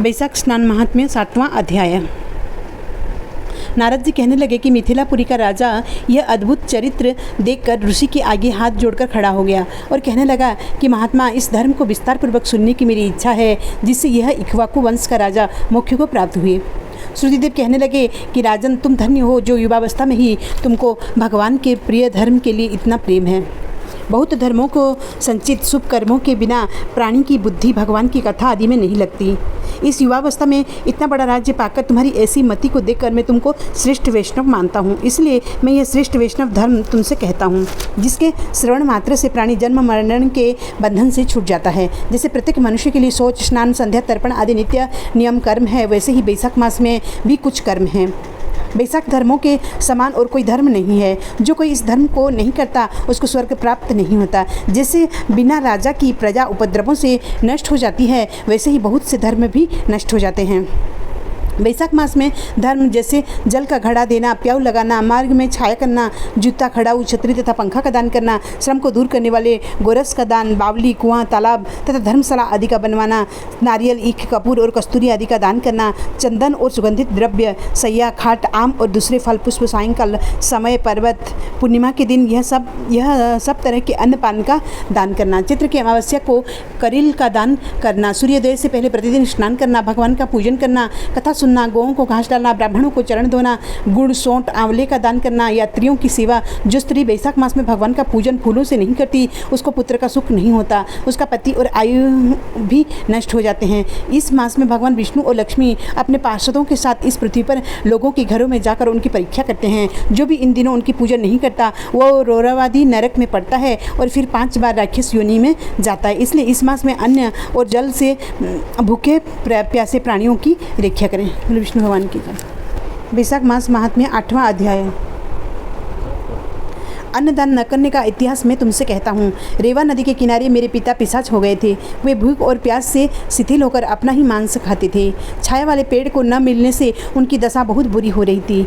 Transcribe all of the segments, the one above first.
बैसाख स्नान महात्म्य 7वां अध्याय। नारद जी कहने लगे कि मिथिलापुरी का राजा यह अद्भुत चरित्र देखकर ऋषि के आगे हाथ जोड़कर खड़ा हो गया और कहने लगा कि महात्मा, इस धर्म को विस्तार पूर्वक सुनने की मेरी इच्छा है जिससे यह इक्ष्वाकु वंश का राजा मोक्ष को प्राप्त हुए। श्रुतिदेव कहने लगे कि राजन, तुम धन्य हो जो युवावस्था में ही तुमको भगवान के प्रिय धर्म के लिए इतना प्रेम है। बहुत धर्मों को संचित शुभ कर्मों के बिना प्राणी की बुद्धि भगवान की कथा आदि में नहीं लगती। इस युवावस्था में इतना बड़ा राज्य पाकर तुम्हारी ऐसी मति को देखकर मैं तुमको श्रेष्ठ वैष्णव मानता हूँ। इसलिए मैं यह श्रेष्ठ वैष्णव धर्म तुमसे कहता हूँ, जिसके श्रवण मात्र से प्राणी जन्म मरण के बंधन से छूट जाता है। जैसे प्रत्येक मनुष्य के लिए शौच, स्नान, संध्या, तर्पण आदि नित्य नियम कर्म है, वैसे ही बैसाख मास में भी कुछ कर्म हैं। बैसाख धर्मों के समान और कोई धर्म नहीं है। जो कोई इस धर्म को नहीं करता उसको स्वर्ग प्राप्त नहीं होता। जैसे बिना राजा की प्रजा उपद्रवों से नष्ट हो जाती है, वैसे ही बहुत से धर्म भी नष्ट हो जाते हैं। बैसाख मास में धर्म जैसे जल का घड़ा देना, प्याऊ लगाना, मार्ग में छाया करना, जूता, खड़ाऊ, छतरी तथा पंखा का दान करना, श्रम को दूर करने वाले गोरस का दान, बावली, कुआं, तालाब तथा धर्मशाला आदि का बनवाना, नारियल, ईख, कपूर और कस्तूरी आदि का दान करना, चंदन और सुगंधित द्रव्य, सैया, खाट, आम और दूसरे फल पुष्प, सायंकाल समय, पर्वत, पूर्णिमा के दिन यह सब तरह के अन्न पान का दान करना, चित्र की अमावस्या को करील का दान करना, सूर्योदय से पहले प्रतिदिन स्नान करना, भगवान का पूजन करना, कथा सुनना, गौओं को घास डालना, ब्राह्मणों को चरण धोना, गुड़, सौंठ, आंवले का दान करना, यात्रियों की सेवा। जो स्त्री बैसाख मास में भगवान का पूजन फूलों से नहीं करती उसको पुत्र का सुख नहीं होता, उसका पति और आयु भी नष्ट हो जाते हैं। इस मास में भगवान विष्णु और लक्ष्मी अपने पार्षदों के साथ इस पृथ्वी पर लोगों के घरों में जाकर उनकी परीक्षा करते हैं। जो भी इन दिनों उनकी पूजन नहीं करता वो रौरवादी नरक में पड़ता है और फिर 5 बार राक्षस योनि में जाता है। इसलिए इस मास में अन्न और जल से भूखे प्यासे प्राणियों की रक्षा करें। विष्णु भगवान की जय। बैसाख मास महात्म्य 8वां अध्याय। अन्नदान न करने का इतिहास मैं तुमसे कहता हूँ। रेवा नदी के किनारे मेरे पिता पिशाच हो गए थे। वे भूख और प्यास से शिथिल होकर अपना ही मांस खाते थे। छाया वाले पेड़ को न मिलने से उनकी दशा बहुत बुरी हो रही थी।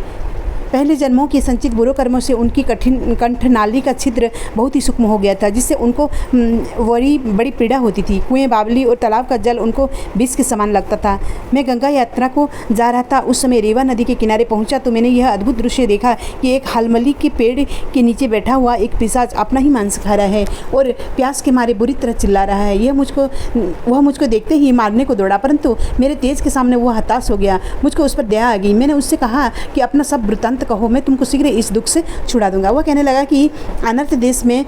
पहले जन्मों के संचित बुरे कर्मों से उनकी कठिन कंठनाली का छिद्र बहुत ही सूक्ष्म हो गया था, जिससे उनको बड़ी पीड़ा होती थी। कुएं, बावली और तालाब का जल उनको विष के समान लगता था। मैं गंगा यात्रा को जा रहा था। उस समय रेवा नदी के किनारे पहुंचा तो मैंने यह अद्भुत दृश्य देखा कि एक हलमली के पेड़ के नीचे बैठा हुआ एक पिशाच अपना ही मांस खा रहा है और प्यास के मारे बुरी तरह चिल्ला रहा है। वह मुझको देखते ही मारने को दौड़ा, परंतु मेरे तेज के सामने वह हताश हो गया। मुझको उस पर दया आ गई। मैंने उससे कहा कि अपना सब वृत्तांत कहो, मैं तुमको शीघ्र इस दुख से छुड़ा दूंगा। वह कहने लगा कि अनर्थ देश में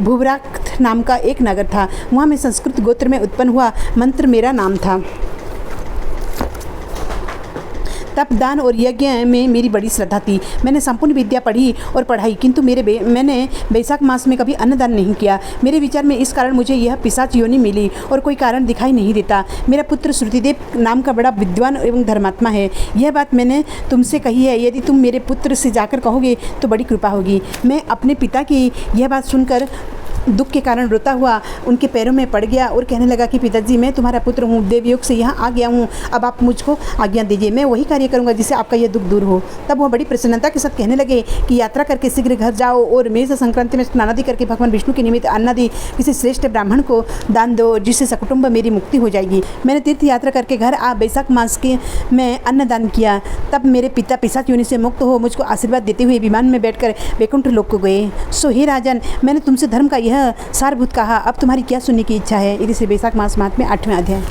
भूभराक्त नाम का एक नगर था। वहाँ मैं संस्कृत गोत्र में उत्पन्न हुआ। मंत्र मेरा नाम था। तप, दान और यज्ञ में मेरी बड़ी श्रद्धा थी। मैंने संपूर्ण विद्या पढ़ी और पढ़ाई, किंतु मैंने बैसाख मास में कभी अन्नदान नहीं किया। मेरे विचार में इस कारण मुझे यह पिशाच योनि मिली और कोई कारण दिखाई नहीं देता। मेरा पुत्र श्रुतिदेव नाम का बड़ा विद्वान एवं धर्मात्मा है। यह बात मैंने तुमसे कही है। यदि तुम मेरे पुत्र से जाकर कहोगे तो बड़ी कृपा होगी। मैं अपने पिता की यह बात सुनकर दुख के कारण रोता हुआ उनके पैरों में पड़ गया और कहने लगा कि पिताजी, मैं तुम्हारा पुत्र हूँ, देवयोग से यहाँ आ गया हूँ। अब आप मुझको आज्ञा दीजिए, मैं वही कार्य करूँगा जिससे आपका यह दुख दूर हो। तब वह बड़ी प्रसन्नता के साथ कहने लगे कि यात्रा करके शीघ्र घर जाओ और मेष संक्रांति में स्नानादि करके भगवान विष्णु के निमित्त अन्नादि किसी श्रेष्ठ ब्राह्मण को दान दो, जिससे सकुटुंब मेरी मुक्ति हो जाएगी। मैंने तीर्थ यात्रा करके घर आ बैसाख मास के में अन्नदान किया। तब मेरे पिता पिशाच योनि से मुक्त हो मुझको आशीर्वाद देते हुए विमान में बैठकर वैकुंठ लोक को गए। सो हे राजन, मैंने तुमसे धर्म का यह सारभूत कहा। अब तुम्हारी क्या सुनने की इच्छा है? इसी से बैसाख मास महात्म्य 8वां अध्याय।